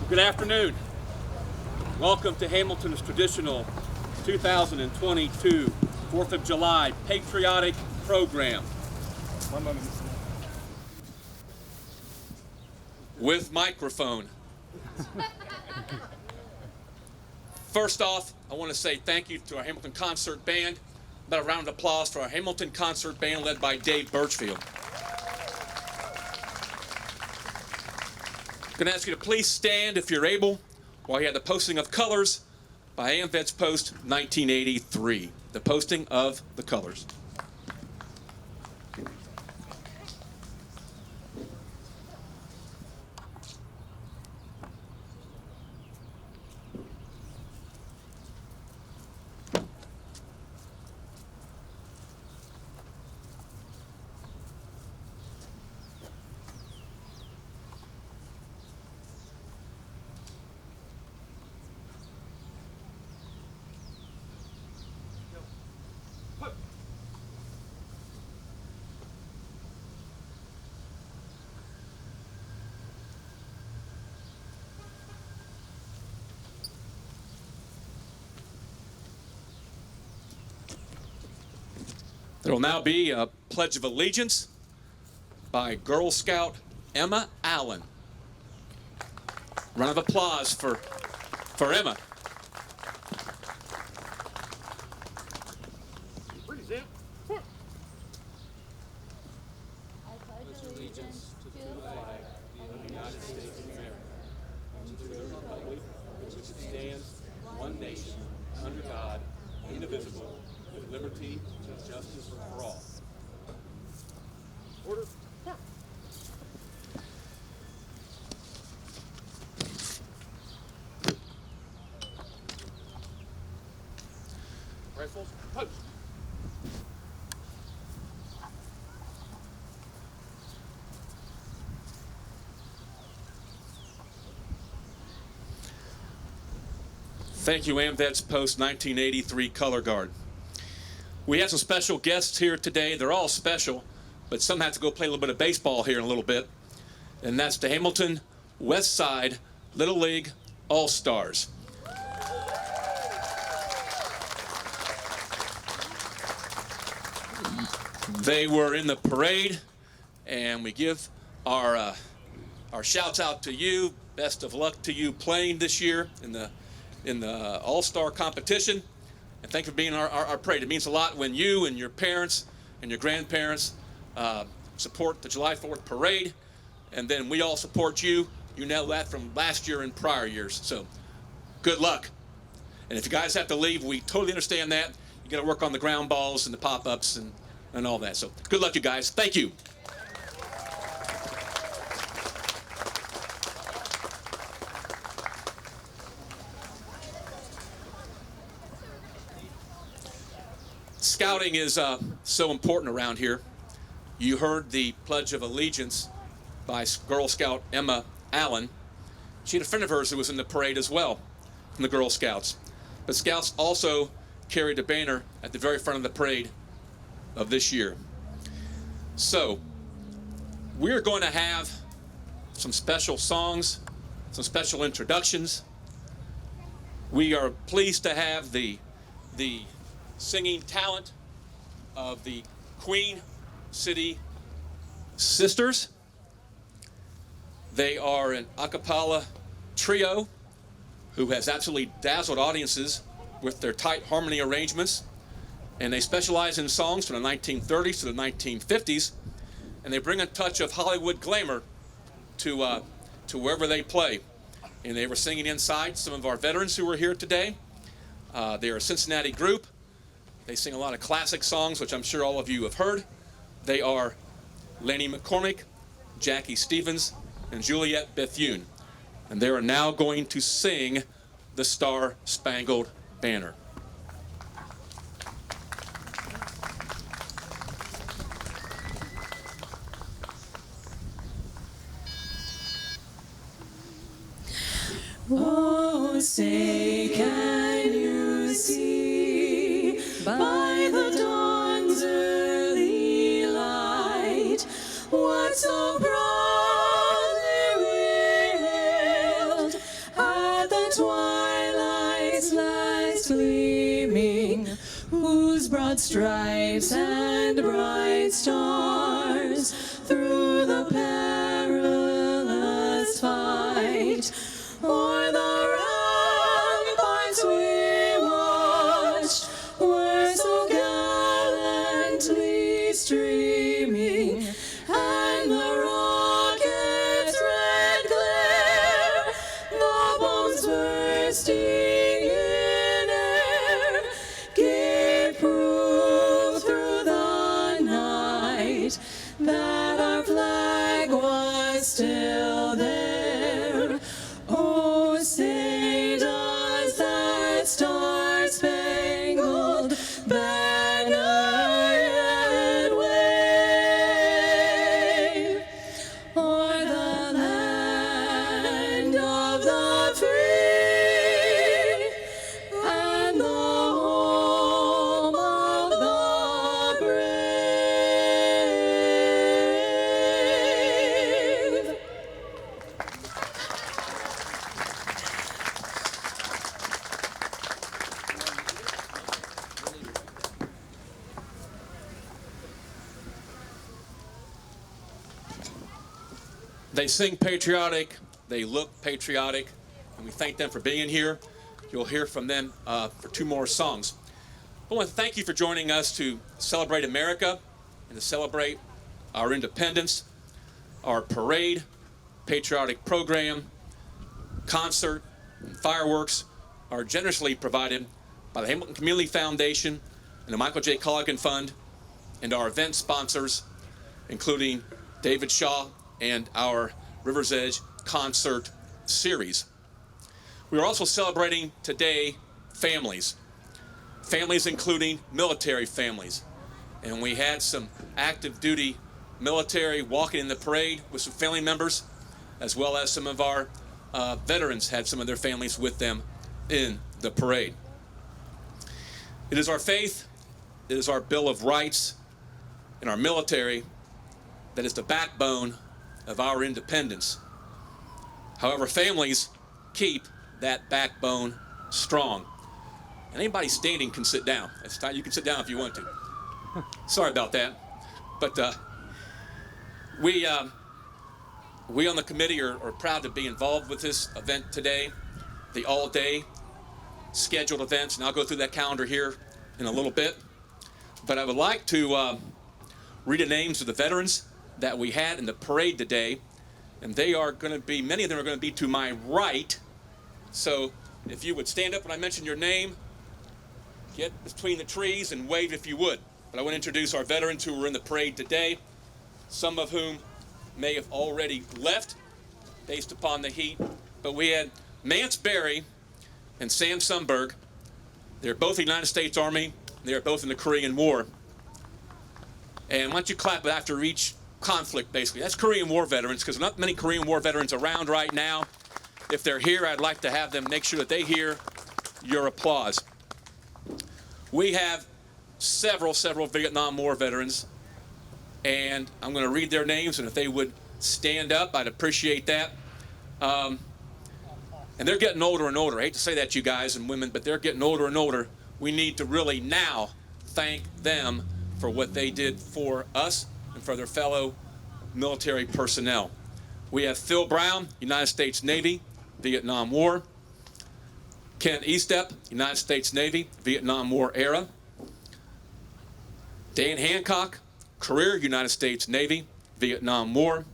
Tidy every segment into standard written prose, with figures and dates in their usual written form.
Good afternoon. Welcome to Hamilton's traditional 2022 4th of July Patriotic program. With microphone. First off, I want to say thank you to our Hamilton Concert Band. About a round of applause for our Hamilton Concert Band led by Dave Birchfield. I'm going to ask you to please stand if you're able while you have the posting of colors by AMVETS Post 1983. The posting of the colors. There will now be a Pledge of Allegiance by Girl Scout Emma Allen. Round of applause for Emma. Present. I pledge allegiance to the flag of the United States of America and to the republic which stands one nation under God, indivisible, with liberty and justice for all. Order. Rifles, post. Thank you, AMVETS Post 1983 Color Guard. We have some special guests here today. They're all special, but some have to go play a little bit of baseball here in a little bit. And that's the Hamilton West Side Little League All-Stars. They were in the parade, and we give our shouts out to you. Best of luck to you playing this year in the All-Star competition. And thank you for being our parade. It means a lot when you and your parents and your grandparents support the July 4th parade. And then we all support you. You know that from last year and prior years. So good luck. And if you guys have to leave, we totally understand that. You got to work on the ground balls and the pop-ups and all that. So good luck, you guys. Thank you. Scouting is so important around here. You heard the Pledge of Allegiance by Girl Scout Emma Allen. She had a friend of hers who was in the parade as well from the Girl Scouts. But Scouts also carried a banner at the very front of the parade of this year. So we're going to have some special songs, some special introductions. We are pleased to have the singing talent of the Queen City Sisters. They are an a cappella trio who has absolutely dazzled audiences with their tight harmony arrangements. And they specialize in songs from the 1930s to the 1950s. And they bring a touch of Hollywood glamour to wherever they play. And they were singing inside some of our veterans who are here today. They're a Cincinnati group. They sing a lot of classic songs, which I'm sure all of you have heard. They are Laney McCormick, Jackie Stevens, and Juliet Bethune. And they are now going to sing the Star-Spangled Banner. Oh, say, can you see by the dawn's early light what so proudly wailed stripes and bright stars through the perilous fight. O'er the ramparts we watched were so gallantly streaming, and the rocket's red glare, the bombs bursting in air, gave proof through the night that our flag was still there. Oh, say does that star-spangled banner yet wave o'er the land of the free and the home of the brave? They sing patriotic, they look patriotic, and we thank them for being here. You'll hear from them for 2 more songs. I want to thank you for joining us to celebrate America and to celebrate our independence. Our parade, patriotic program, concert, and fireworks are generously provided by the Hamilton Community Foundation and the Michael J. Colligan Fund, and our event sponsors, including David Shaw and our River's Edge concert series. We are also celebrating today families. Families including military families. And we had some active duty military walking in the parade with some family members, as well as some of our veterans had some of their families with them in the parade. It is our faith, it is our Bill of Rights, and our military that is the backbone of our independence. However, families keep that backbone strong. And anybody standing can sit down. You can sit down if you want to. Sorry about that. But we on the committee are proud to be involved with this event today, the all-day scheduled events, and I'll go through that calendar here in a little bit. But I would like to read the names of the veterans that we had in the parade today, and they are going to be, many of them are going to be to my right. So if you would stand up when I mention your name, get between the trees and wave if you would. But I want to introduce our veterans who were in the parade today, some of whom may have already left based upon the heat. But we had Mance Berry and Sam Sundberg. They're both the United States Army. They're both in the Korean War. And why don't you clap after each conflict, basically. That's Korean War veterans, because there are not many Korean War veterans around right now. If they're here, I'd like to have them make sure that they hear your applause. We have several Vietnam War veterans, and I'm going to read their names, and if they would stand up, I'd appreciate that. And they're getting older and older. I hate to say that, you guys and women, but they're getting older and older. We need to really now thank them for what they did for us and for their fellow military personnel. We have Phil Brown, United States Navy, Vietnam War. Ken Estep, United States Navy, Vietnam War era. Dan Hancock, career United States Navy, Vietnam War.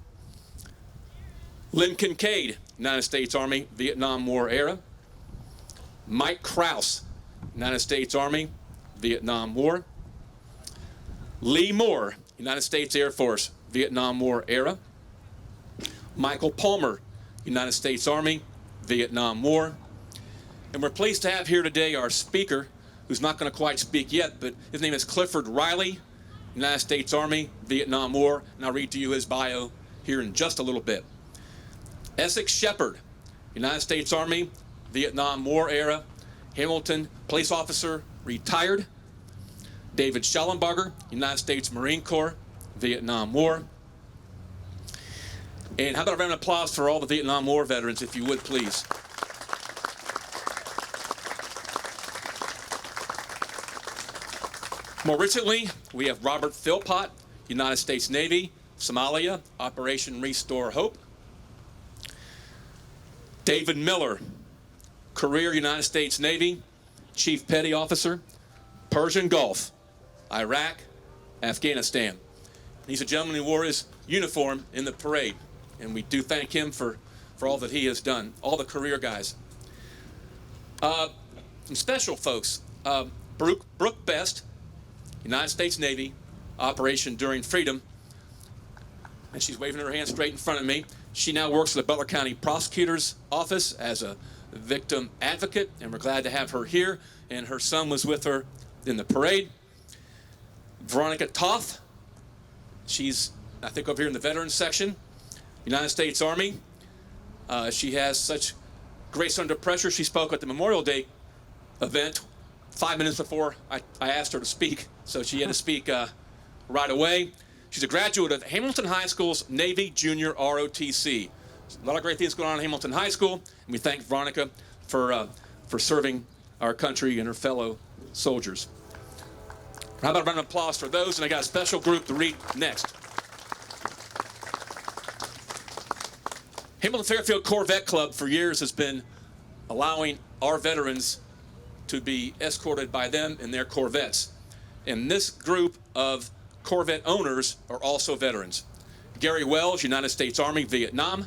Lynn Kincaid, United States Army, Vietnam War era. Mike Krause, United States Army, Vietnam War. Lee Moore, United States Air Force, Vietnam War era. Michael Palmer, United States Army, Vietnam War. And we're pleased to have here today our speaker, who's not going to quite speak yet, but his name is Clifford Riley, United States Army, Vietnam War, and I'll read to you his bio here in just a little bit. Essex Shepard, United States Army, Vietnam War era, Hamilton police officer, retired. David Schellenberger, United States Marine Corps, Vietnam War. And how about a round of applause for all the Vietnam War veterans, if you would, please. More recently, we have Robert Philpott, United States Navy, Somalia, Operation Restore Hope. David Miller, career United States Navy, Chief Petty Officer, Persian Gulf, Iraq, Afghanistan. He's a gentleman who wore his uniform in the parade, and we do thank him for all that he has done, all the career guys. Some special folks, Brooke Best, United States Navy, Operation Enduring Freedom, and she's waving her hand straight in front of me. She now works for the Butler County Prosecutor's Office as a victim advocate, and we're glad to have her here, and her son was with her in the parade. Veronica Toth, she's, I think, over here in the veterans section, United States Army. She has such grace under pressure. She spoke at the Memorial Day event 5 minutes before I asked her to speak, so she had to speak right away. She's a graduate of Hamilton High School's Navy Junior ROTC. A lot of great things going on at Hamilton High School, and we thank Veronica for serving our country and her fellow soldiers. How about a round of applause for those? And I got a special group to read next. Hamilton Fairfield Corvette Club for years has been allowing our veterans to be escorted by them in their Corvettes. And this group of Corvette owners are also veterans. Gary Wells, United States Army, Vietnam.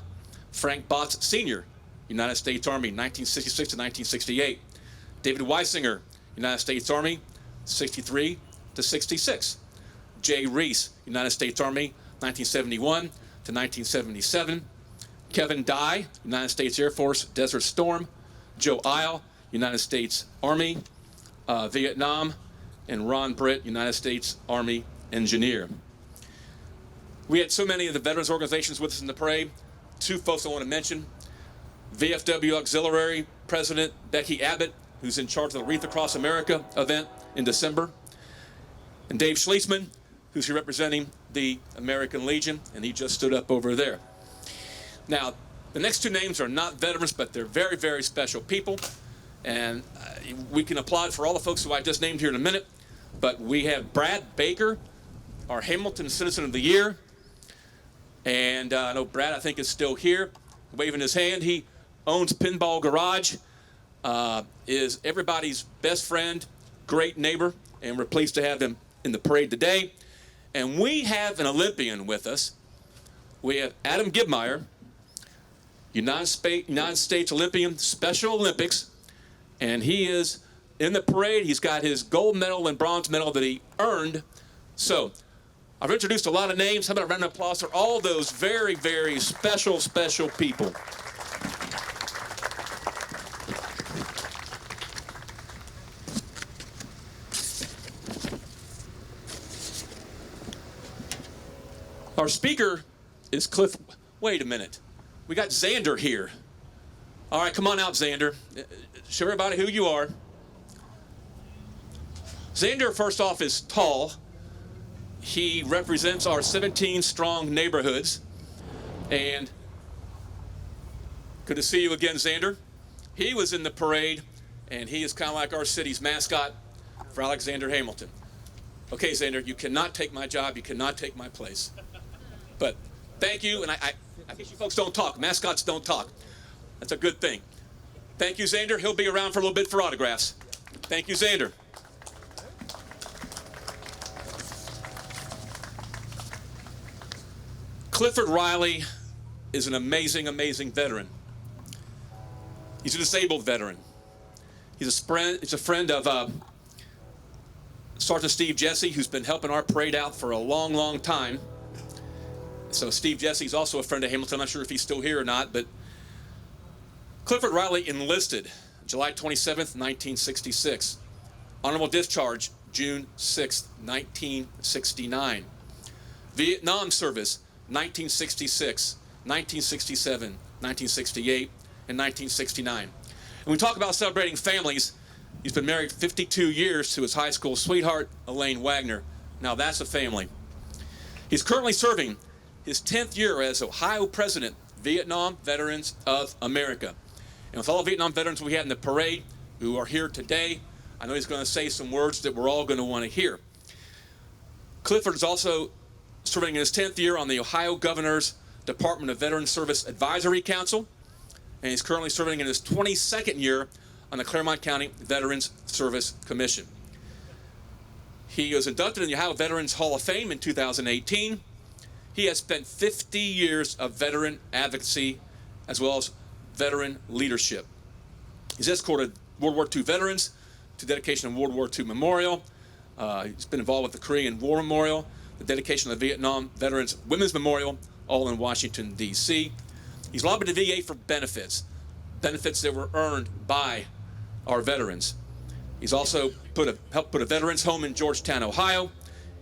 Frank Botts Sr., United States Army, 1966 to 1968. David Weisinger, United States Army, 63 to 66. Jay Reese, United States Army, 1971 to 1977. Kevin Dye, United States Air Force, Desert Storm. Joe Isle, United States Army, Vietnam. And Ron Britt, United States Army Engineer. We had so many of the veterans organizations with us in the parade. Two folks I want to mention. VFW Auxiliary President Becky Abbott, who's in charge of the Wreath Across America event in December. And Dave Schliessman, who's here representing the American Legion, and he just stood up over there. Now, the next two names are not veterans, but they're very, very special people. And we can applaud for all the folks who I just named here in a minute. But we have Brad Baker, our Hamilton Citizen of the Year. And I know Brad, I think, is still here, waving his hand. He owns Pinball Garage, is everybody's best friend, great neighbor, and we're pleased to have him in the parade today. And we have an Olympian with us. We have Adam Gibmeyer, United States Olympian, Special Olympics, and he is in the parade. He's got his gold medal and bronze medal that he earned. So I've introduced a lot of names. How about a round of applause for all those very, very special, special people. Our speaker is Cliff. Wait a minute. We got Xander here. All right, come on out, Xander. Show everybody who you are. Xander, first off, is tall. He represents our 17 strong neighborhoods. And good to see you again, Xander. He was in the parade, and he is kind of like our city's mascot for Alexander Hamilton. Okay, Xander, you cannot take my job. You cannot take my place. But thank you, and I guess you folks don't talk. Mascots don't talk. That's a good thing. Thank you, Xander. He'll be around for a little bit for autographs. Thank you, Xander. Clifford Riley is an amazing, amazing veteran. He's a disabled veteran. He's a friend of Sergeant Steve Jesse, who's been helping our parade out for a long, long time. So Steve Jesse's also a friend of Hamilton. I'm not sure if he's still here or not, but Clifford Riley enlisted July 27th, 1966. Honorable discharge, June 6th, 1969. Vietnam service, 1966, 1967, 1968, and 1969. And we talk about celebrating families. He's been married 52 years to his high school sweetheart, Elaine Wagner. Now that's a family. He's currently serving his 10th year as Ohio President, Vietnam Veterans of America. And with all the Vietnam veterans we had in the parade who are here today, I know he's going to say some words that we're all going to want to hear. Clifford is also serving in his 10th year on the Ohio Governor's Department of Veteran Service Advisory Council, and he's currently serving in his 22nd year on the Claremont County Veterans Service Commission. He was inducted in the Ohio Veterans Hall of Fame in 2018. He has spent 50 years of veteran advocacy as well as veteran leadership. He's escorted World War II veterans to dedication of World War II Memorial. He's been involved with the Korean War Memorial, the dedication of the Vietnam Veterans Women's Memorial, all in Washington, D.C. He's lobbied the VA for benefits that were earned by our veterans. He's also helped put a veterans home in Georgetown, Ohio,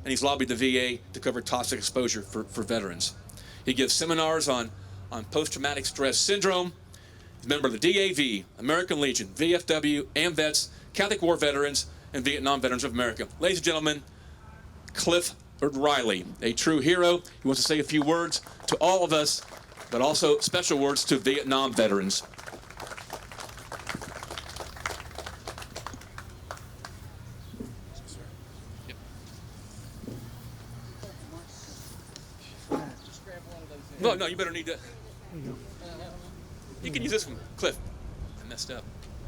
and he's lobbied the VA to cover toxic exposure for veterans. He gives seminars on post-traumatic stress syndrome. He's a member of the DAV, American Legion, VFW, AMVETS, Catholic War Veterans, and Vietnam Veterans of America. Ladies and gentlemen, Clifford Riley, a true hero. He wants to say a few words to all of us, but also special words to Vietnam veterans. No, you better need to. You can use this one, Cliff. I messed up.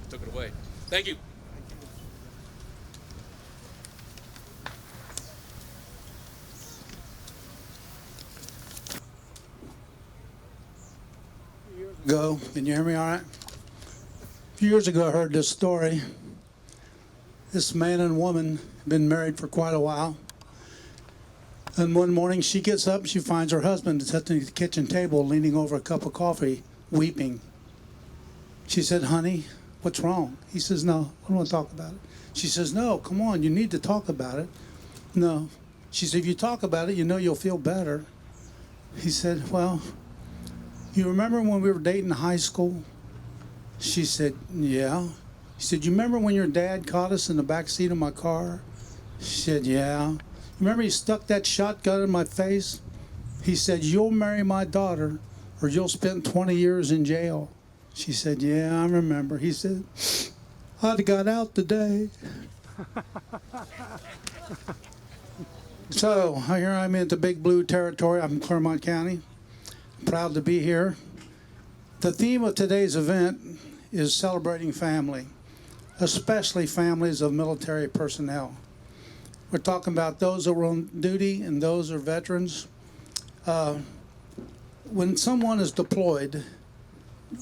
I took it away. Thank you. Ago, can you hear me all right? A few years ago, I heard this story. This man and woman had been married for quite a while. And one morning she gets up and she finds her husband sitting at the kitchen table leaning over a cup of coffee, weeping. She said, "Honey, what's wrong?" He says, "No, I don't want to talk about it." She says, "No, come on, you need to talk about it." "No." She said, "If you talk about it, you know you'll feel better." He said, "Well, you remember when we were dating in high school?" She said, "Yeah." He said, "You remember when your dad caught us in the back seat of my car?" She said, "Yeah." "Remember he stuck that shotgun in my face?" He said, "You'll marry my daughter or you'll spend 20 years in jail." She said, "Yeah, I remember." He said, "I'd have got out today." So here I'm in the big blue territory. I'm in Claremont County. Proud to be here. The theme of today's event is celebrating family, especially families of military personnel. We're talking about those that were on duty and those are veterans. When someone is deployed,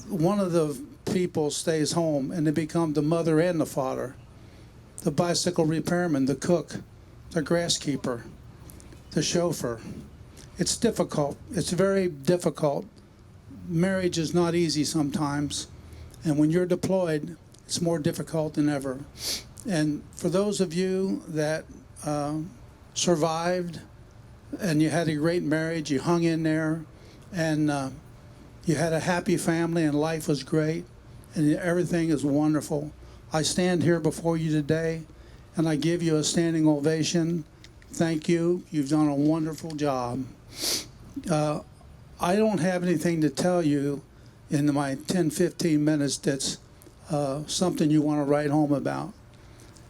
one of the people stays home and they become the mother and the father, the bicycle repairman, the cook, the grasskeeper, the chauffeur. It's difficult. It's very difficult. Marriage is not easy sometimes. And when you're deployed, it's more difficult than ever. And for those of you that survived and you had a great marriage, you hung in there, and you had a happy family and life was great and everything is wonderful. I stand here before you today and I give you a standing ovation. Thank you. You've done a wonderful job. I don't have anything to tell you in my 10-15 minutes that's something you want to write home about.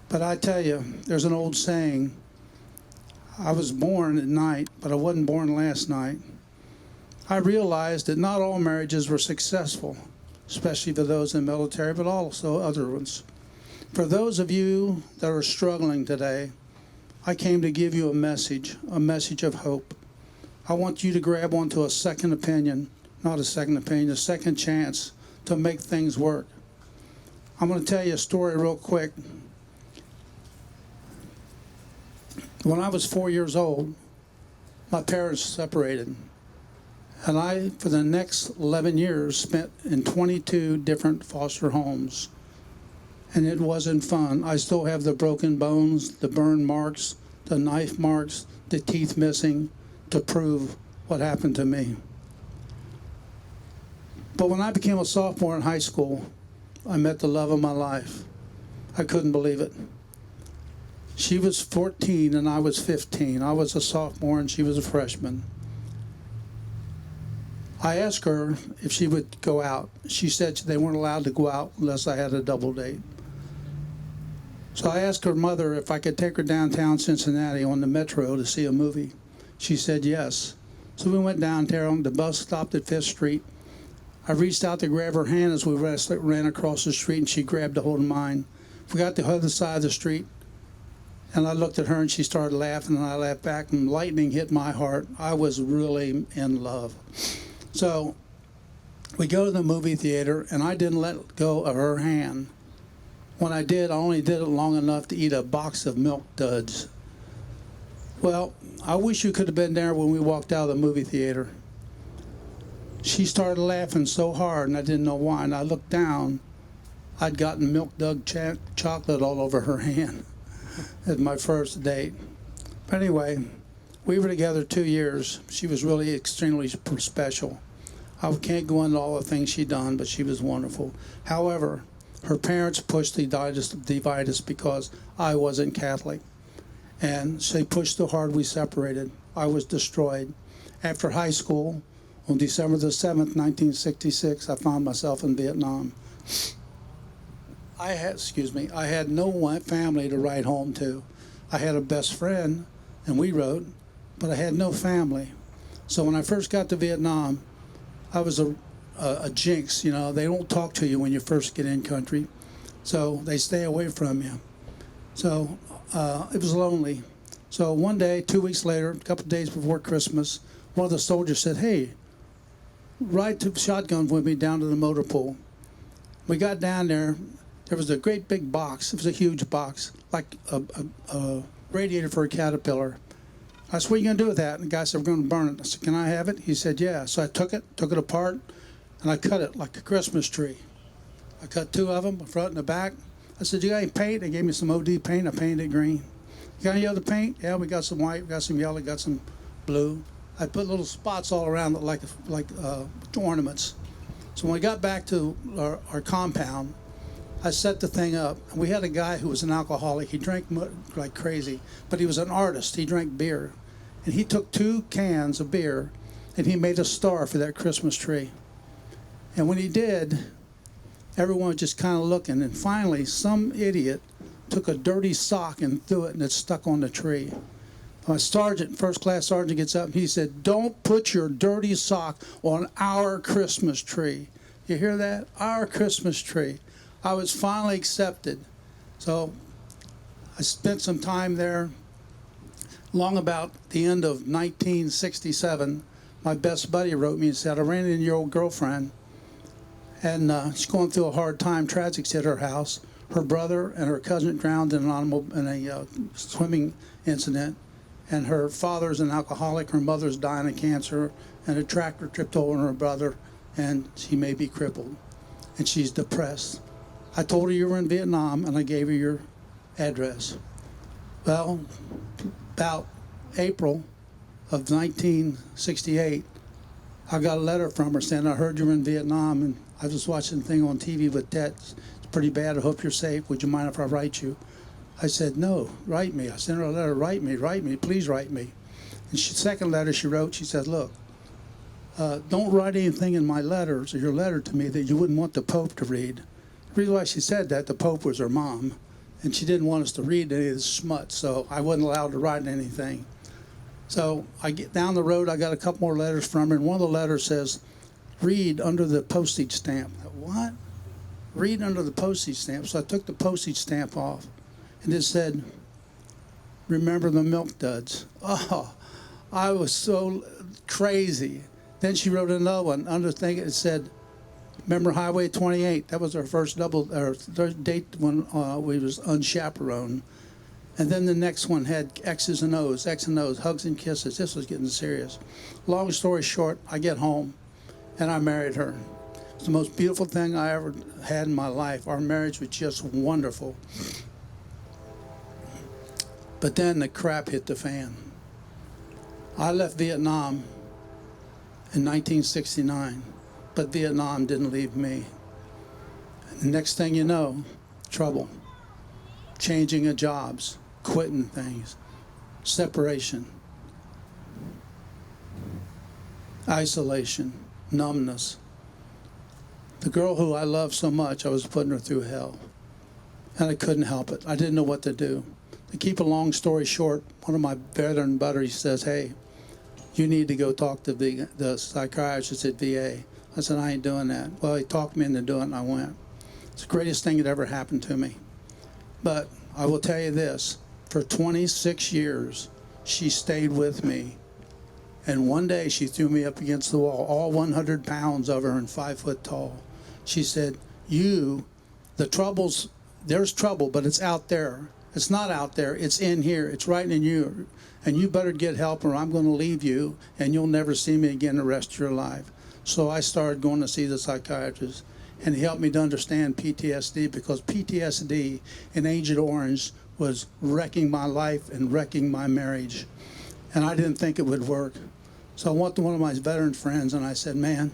But I tell you, there's an old saying, I was born at night, but I wasn't born last night. I realized that not all marriages were successful, especially for those in the military, but also other ones. For those of you that are struggling today, I came to give you a message of hope. I want you to grab onto a second opinion, not a second opinion, a second chance to make things work. I'm going to tell you a story real quick. When I was 4 years old, my parents separated. And I, for the next 11 years, spent in 22 different foster homes. And it wasn't fun. I still have the broken bones, the burn marks, the knife marks, the teeth missing to prove what happened to me. But when I became a sophomore in high school, I met the love of my life. I couldn't believe it. She was 14 and I was 15. I was a sophomore and she was a freshman. I asked her if she would go out. She said they weren't allowed to go out unless I had a double date. So I asked her mother if I could take her downtown Cincinnati on the metro to see a movie. She said yes. So we went downtown. The bus stopped at 5th Street. I reached out to grab her hand as we ran across the street, and she grabbed a hold of mine. We got to the other side of the street, and I looked at her, and she started laughing, and I laughed back, and lightning hit my heart. I was really in love. So we go to the movie theater, and I didn't let go of her hand. When I did, I only did it long enough to eat a box of Milk Duds. Well, I wish you could have been there when we walked out of the movie theater. She started laughing so hard, and I didn't know why. And I looked down. I'd gotten Milk Dud chocolate all over her hand at my first date. But anyway, we were together 2 years. She was really extremely special. I can't go into all the things she done, but she was wonderful. However, her parents pushed to divide us because I wasn't Catholic. And they pushed so hard we separated. I was destroyed. After high school, on December the 7th, 1966, I found myself in Vietnam. I had no family to write home to. I had a best friend, and we wrote, but I had no family. So when I first got to Vietnam, I was a jinx. You know, they don't talk to you when you first get in country, so they stay away from you. So it was lonely. So one day, 2 weeks later, a couple of days before Christmas, one of the soldiers said, "Hey, ride to shotgun with me down to the motor pool." We got down there. There was a great big box. It was a huge box, like a radiator for a caterpillar. I said, "What are you going to do with that?" And the guy said, "We're going to burn it." I said, "Can I have it?" He said, "Yeah." So I took it apart, and I cut it like a Christmas tree. I cut 2 of them, the front and the back. I said, "You got any paint?" They gave me some OD paint. I painted it green. "You got any other paint?" "Yeah, we got some white, we got some yellow, got some blue." I put little spots all around it like ornaments. So when we got back to our compound, I set the thing up. And we had a guy who was an alcoholic. He drank like crazy, but he was an artist. He drank beer. And he took 2 cans of beer, and he made a star for that Christmas tree. And when he did, everyone was just kind of looking. And finally, some idiot took a dirty sock and threw it, and it stuck on the tree. My sergeant, first class sergeant, gets up and he said, "Don't put your dirty sock on our Christmas tree." You hear that? Our Christmas tree. I was finally accepted. So I spent some time there. Long about the end of 1967, my best buddy wrote me and said, "I ran into your old girlfriend, and she's going through a hard time. Tragic's hit her house. Her brother and her cousin drowned in a swimming incident. And her father's an alcoholic, her mother's dying of cancer, and a tractor tripped over her brother, and she may be crippled, and she's depressed. I told her you were in Vietnam, and I gave her your address." Well, about April of 1968, I got a letter from her saying, "I heard you were in Vietnam, and I was watching a thing on TV with Tet. It's pretty bad. I hope you're safe. Would you mind if I write you?" I said, "No, write me." I sent her a letter, write me, please write me. And second letter she wrote, she said, "Look, don't write anything in my letters or your letter to me that you wouldn't want the Pope to read." The reason why she said that, the Pope was her mom, and she didn't want us to read any of this smut, so I wasn't allowed to write anything. So I get down the road, I got a couple more letters from her, and one of the letters says, "Read under the postage stamp." What? Read under the postage stamp. So I took the postage stamp off. And it said, "Remember the Milk Duds." Oh, I was so crazy. Then she wrote another one. Under thing it said, "Remember Highway 28." That was our first third date when we was unchaperoned. And then the next one had X's and O's, X and O's, hugs and kisses. This was getting serious. Long story short, I get home, and I married her. It's the most beautiful thing I ever had in my life. Our marriage was just wonderful. But then the crap hit the fan. I left Vietnam in 1969, but Vietnam didn't leave me. And the next thing you know, trouble, changing of jobs, quitting things, separation, isolation, numbness. The girl who I loved so much, I was putting her through hell. and I couldn't help it. I didn't know what to do. To keep a long story short, one of my veteran buddies says, hey, you need to go talk to the psychiatrist at VA. I said, I ain't doing that. Well, he talked me into doing it, and I went. It's the greatest thing that ever happened to me. But I will tell you this, for 26 years, she stayed with me. And one day she threw me up against the wall, all 100 pounds of her and 5 foot tall. She said, there's trouble, but it's out there. It's not out there, it's in here, it's right in you. And you better get help or I'm going to leave you and you'll never see me again the rest of your life. So I started going to see the psychiatrist, and he helped me to understand PTSD, because PTSD in Agent Orange was wrecking my life and wrecking my marriage. And I didn't think it would work. So I went to one of my veteran friends and I said, man,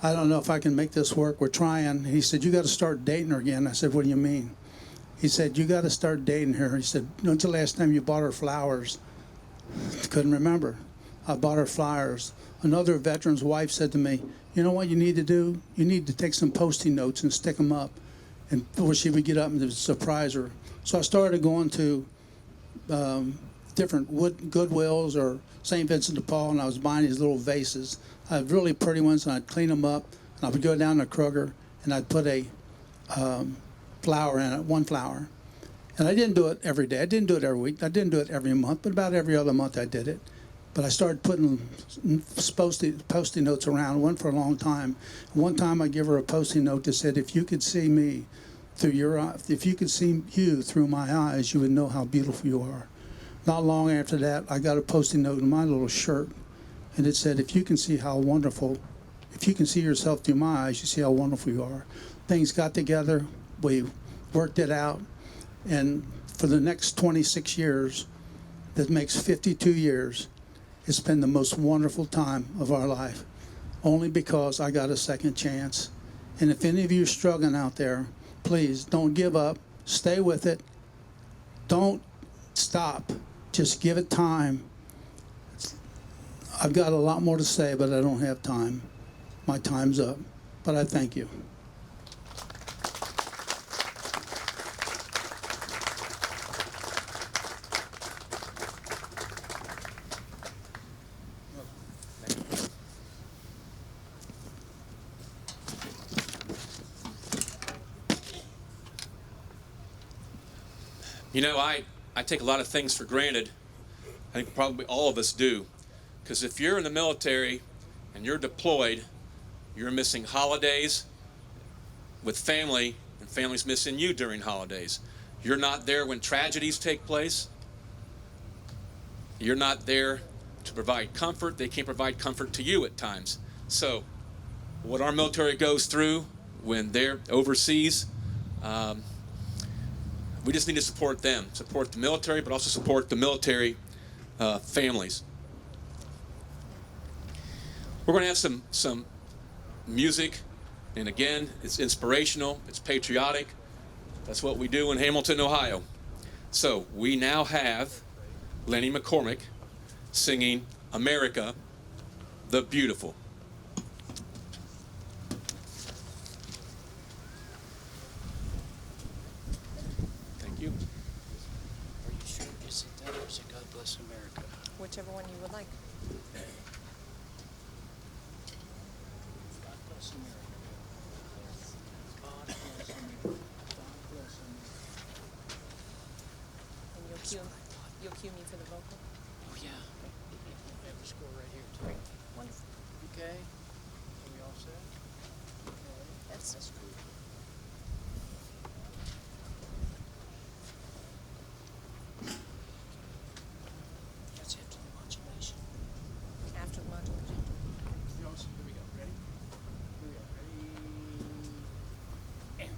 I don't know if I can make this work. We're trying. He said, you got to start dating her again. I said, what do you mean? He said, you got to start dating her. He said, when's the last time you bought her flowers? I couldn't remember. I bought her flowers. Another veteran's wife said to me, you know what you need to do? You need to take some Post-it notes and stick them up, and before she would get up and surprise her. So I started going to different Goodwills or St. Vincent de Paul, and I was buying these little vases. I had really pretty ones, and I'd clean them up, and I would go down to Kroger, and I'd put a flower in it, one flower. And I didn't do it every day. I didn't do it every week. I didn't do it every month, but about every other month I did it. But I started putting Post-it notes around. Went for a long time. One time I gave her a Post-it note that said, "If you could see me through your eyes, if you could see you through my eyes, you would know how beautiful you are." Not long after that, I got a Post-it note in my little shirt, and it said, "If you can see how wonderful, if you can see yourself through my eyes, you see how wonderful you are." Things got together. We worked it out, and for the next 26 years, that makes 52 years. It's been the most wonderful time of our life, only because I got a second chance. And if any of you are struggling out there, please don't give up. Stay with it. Don't stop. Just give it time. I've got a lot more to say, but I don't have time. My time's up. But I thank you. You know, I take a lot of things for granted. I think probably all of us do. Because if you're in the military and you're deployed, you're missing holidays with family, and family's missing you during holidays. You're not there when tragedies take place. You're not there to provide comfort. They can't provide comfort to you at times. So what our military goes through when they're overseas, we just need to support them, support the military, but also support the military families. We're going to have some music, and again, it's inspirational, it's patriotic. That's what we do in Hamilton, Ohio. So we now have Lenny McCormick singing "America the Beautiful." Whichever one you would like. God bless America. God bless America. God bless America. And you'll cue me for the vocal. Oh yeah. I have the score right here too. Great. Wonderful. Okay. Are we all set? Okay. That's cool. That's after the modulation. after the modulation. Here we go. Ready? Here we go. Ready? And.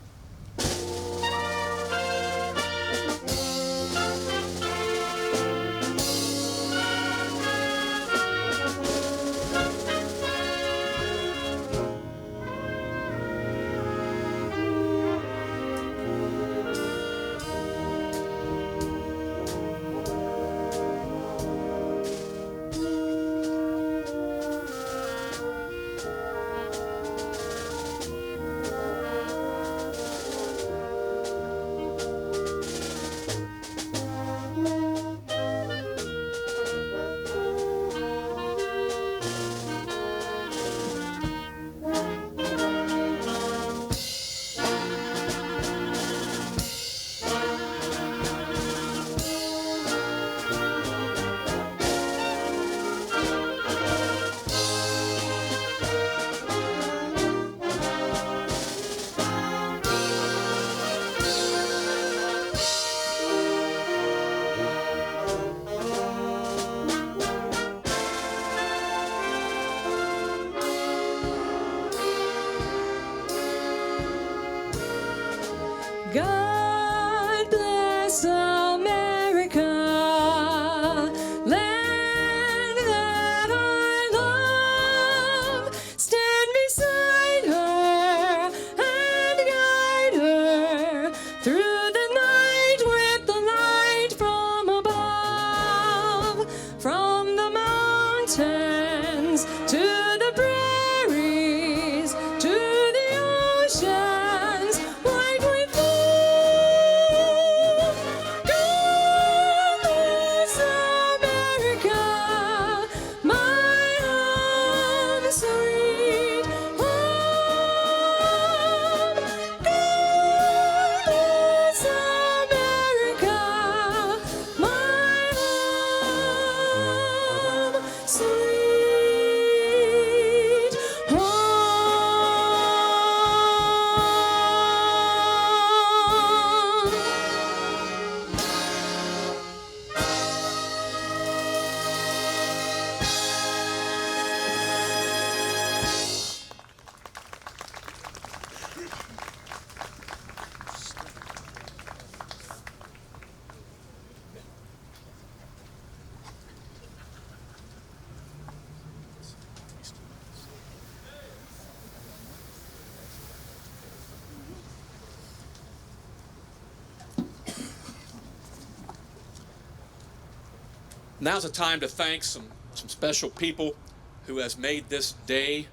mountains, to the prairies, to the oceans, white with foam. God bless America, my home sweet home. God bless America, my home sweet Now's the time to thank some special people who has made this day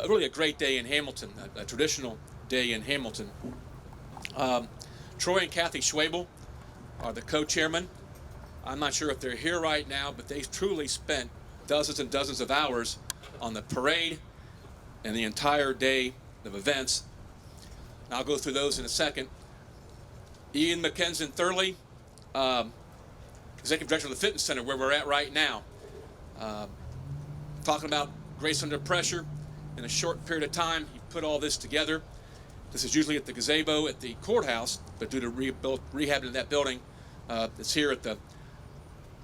really a great day in Hamilton, a traditional day in Hamilton. Troy and Kathy Schwabel are the co-chairmen. I'm not sure if they're here right now, but they truly spent dozens and dozens of hours on the parade and the entire day of events. And I'll go through those in a second. Ian McKenzie Thurley, Executive Director of the Fitness Center, where we're at right now, talking about grace under pressure. In a short period of time, he put all this together. This is usually at the gazebo at the courthouse, but due to rehabbing of that building, it's here at the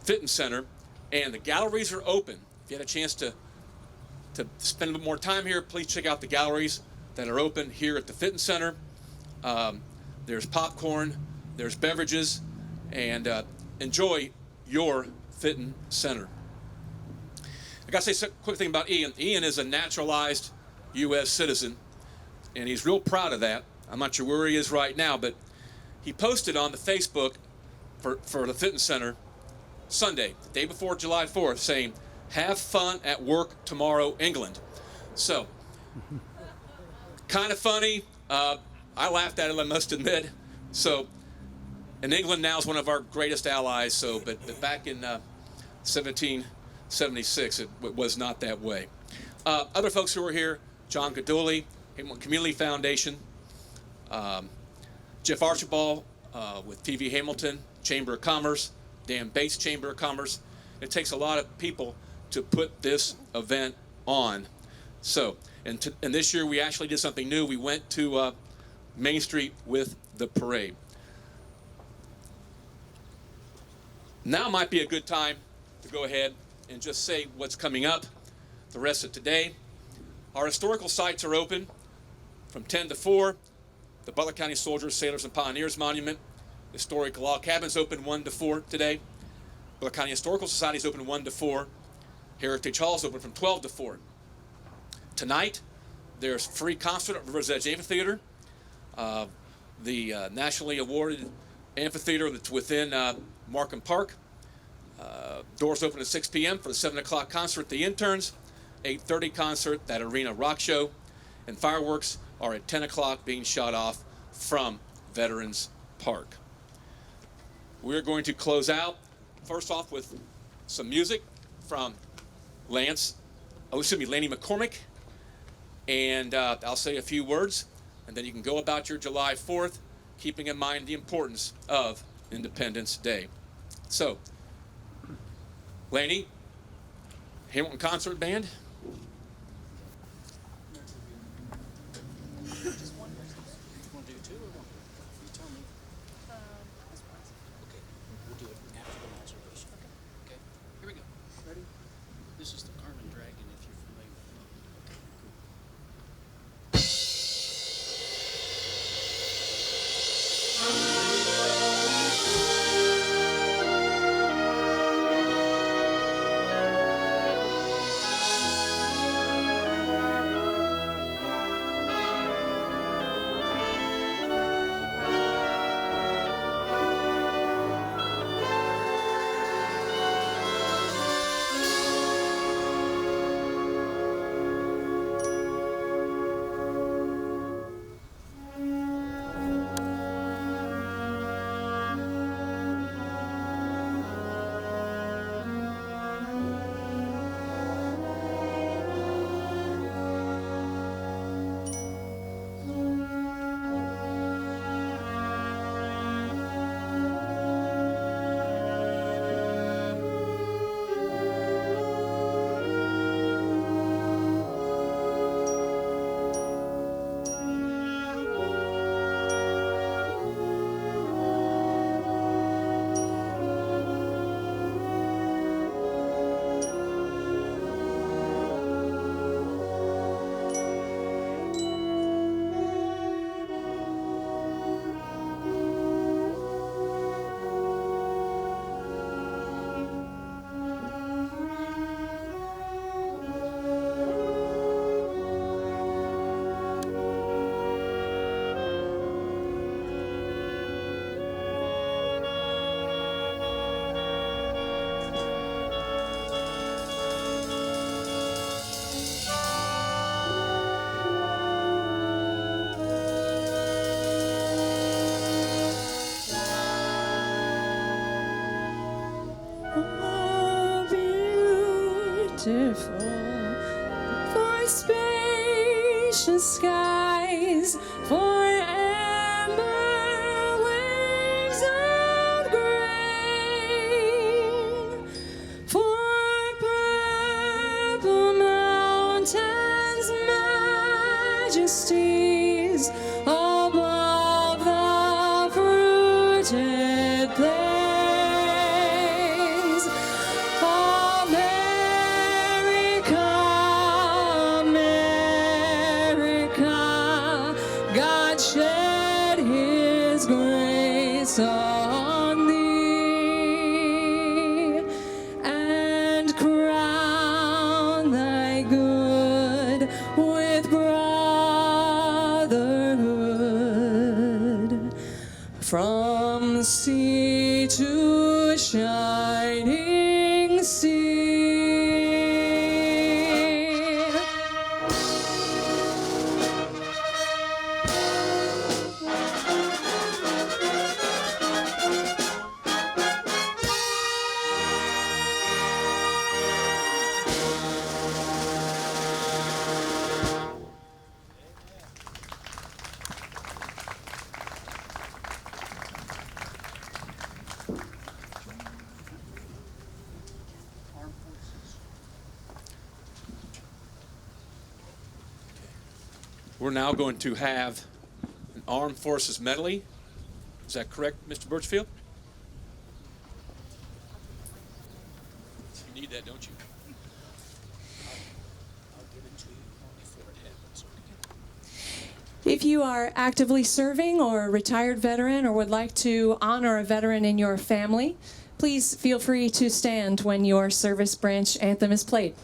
Fitness Center. And the galleries are open. If you had a chance to spend a little more time here, please check out the galleries that are open here at the Fitness Center. There's popcorn, there's beverages, and enjoy your Fitness Center. I got to say a quick thing about Ian. Ian is a naturalized U.S. citizen, and he's real proud of that. I'm not sure where he is right now, but he posted on the Facebook for the Fitness Center Sunday, the day before July 4th, saying, "Have fun at work tomorrow, England." So, kind of funny. I laughed at it, I must admit. So, and England now is one of our greatest allies. So, but back in 1776, it was not that way. Other folks who are here: John Gaduli, Hamilton Community Foundation, Jeff Archibald with TV Hamilton, Chamber of Commerce, Dan Bates Chamber of Commerce. It takes a lot of people to put this event on. So, and this year we actually did something new. We went to Main Street with the parade. Now might be a good time to go ahead and just say what's coming up the rest of today. Our historical sites are open from 10 to 4. The Butler County Soldiers, Sailors, and Pioneers Monument. Historic Log Cabins open 1 to 4 today. Butler County Historical Society is open 1 to 4. Heritage Hall is open from 12 to 4. Tonight, there's free concert at River's Edge Amphitheater. The nationally awarded amphitheater that's within Markham Park. Doors open at 6 p.m. for the 7 o'clock concert at the Interns, 8:30 concert, that Arena Rock Show, and fireworks are at 10 o'clock being shot off from Veterans Park. We're going to close out, first off, with some music from Lanny McCormick, and I'll say a few words, and then you can go about your July 4th, keeping in mind the importance of Independence Day. So, Lanny, Hamilton Concert Band. Just one. You want to do two or one? You tell me. Okay, we'll do it after the observation. Okay, here we go. Ready? This is the Carmen Dragon, if you're familiar with it. Okay, cool. beautiful. For spacious skies, for amber waves of grain, for purple mountains, majesties above the fruited plains. America, America, God shed His grace on thee and crown thy good with brotherhood. From sea to shining sea. We're now going to have an Armed Forces medley. Is that correct, Mr. Birchfield? You need that, don't you? I'll give it to you before it happens. If you are actively serving or a retired veteran or would like to honor a veteran in your family, please feel free to stand when your service branch anthem is played.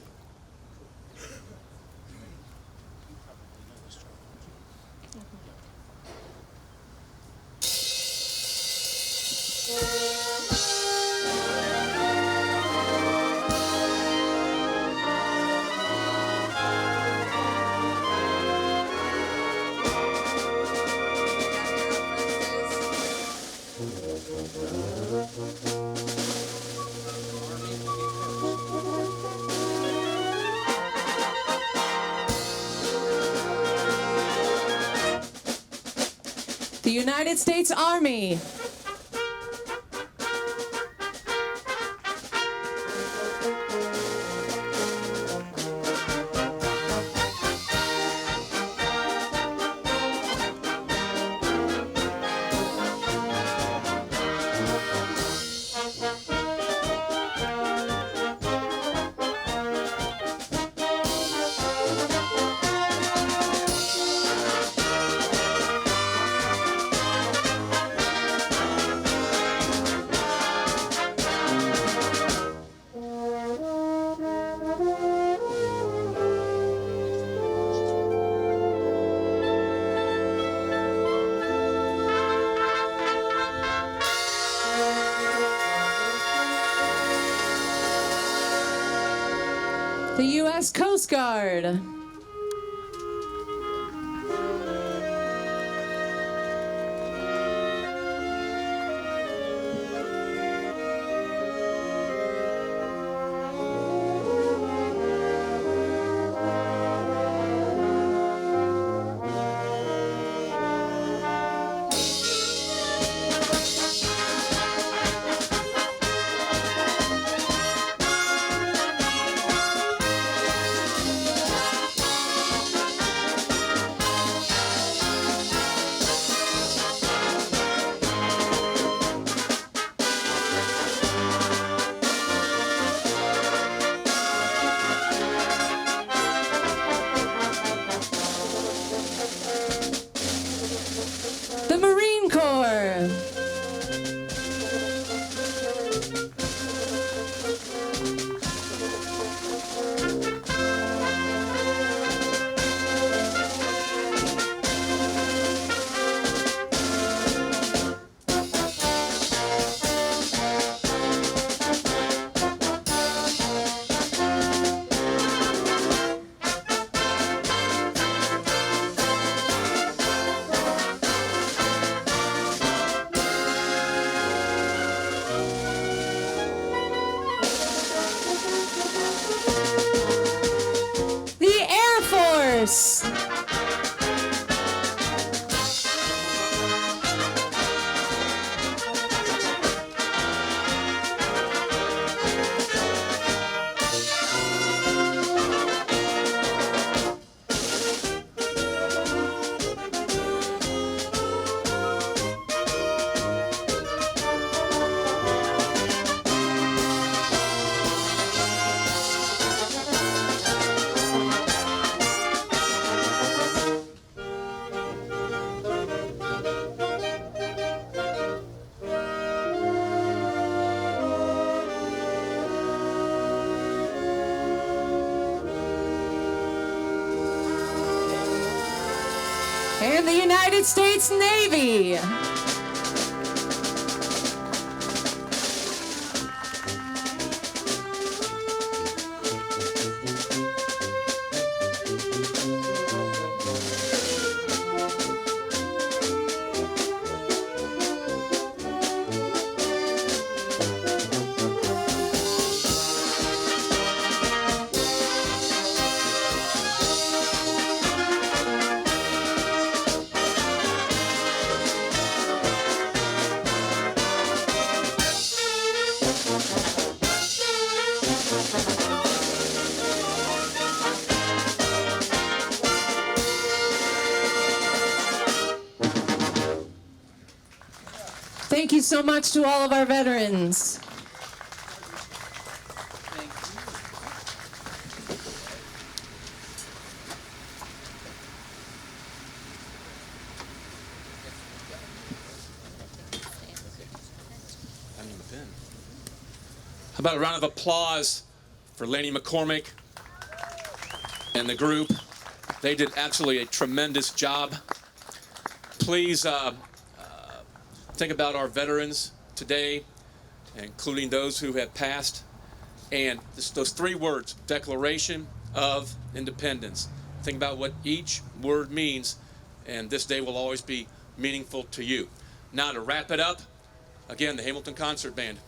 The United States Army. The U.S. Coast Guard. service. And the United States Navy. Thank you so much to all of our veterans. How about a round of applause for Laney McCormick and the group? They did absolutely a tremendous job. Please think about our veterans today, including those who have passed. And those three words, Declaration of Independence. Think about what each word means, and this day will always be meaningful to you. Now to wrap it up, again, the Hamilton Concert Band.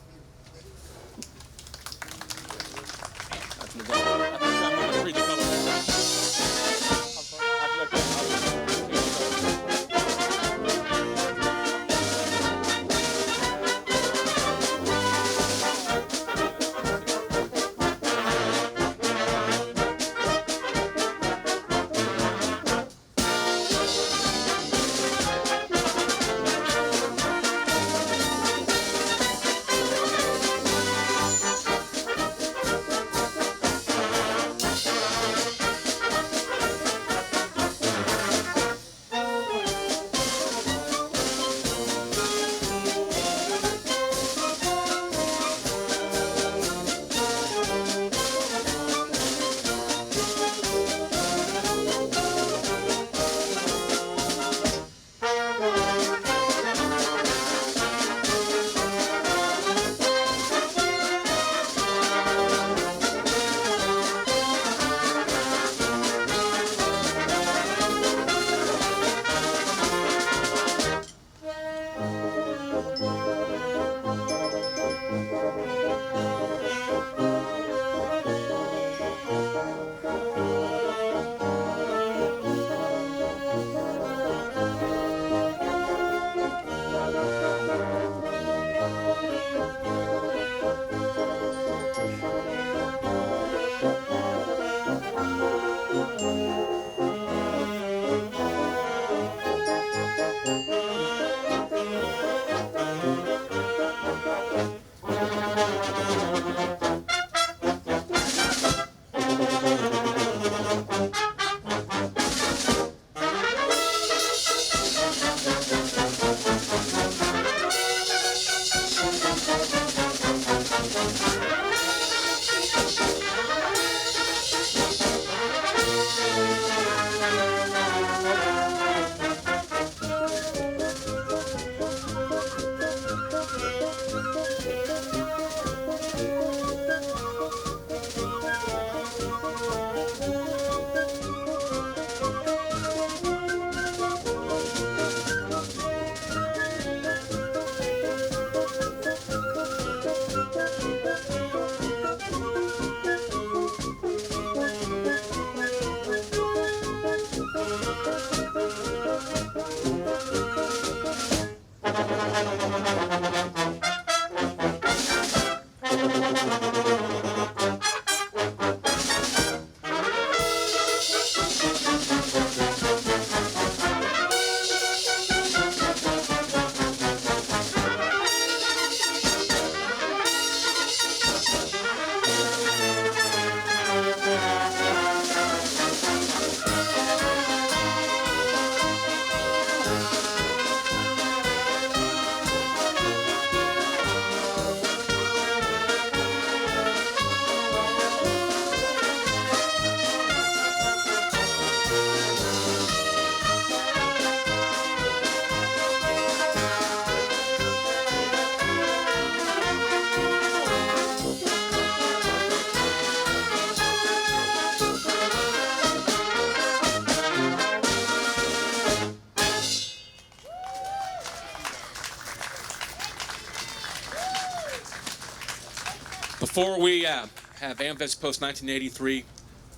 Before we have AMVETS Post 1983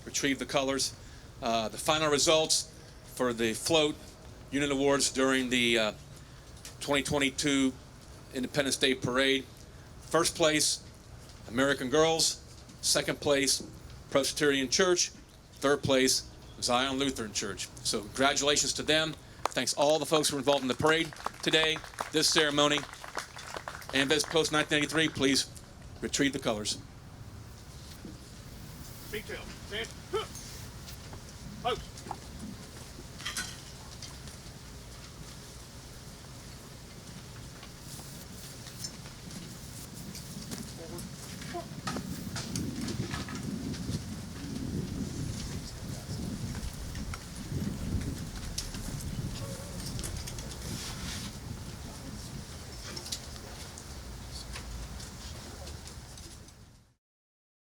retrieve the colors, the final results for the float unit awards during the 2022 Independence Day Parade. First place, American Girls. Second place, Presbyterian Church. Third place, Zion Lutheran Church. So congratulations to them. Thanks all the folks who were involved in the parade today, this ceremony. AMVETS Post 1983, please retrieve the colors. Big tail. Stand.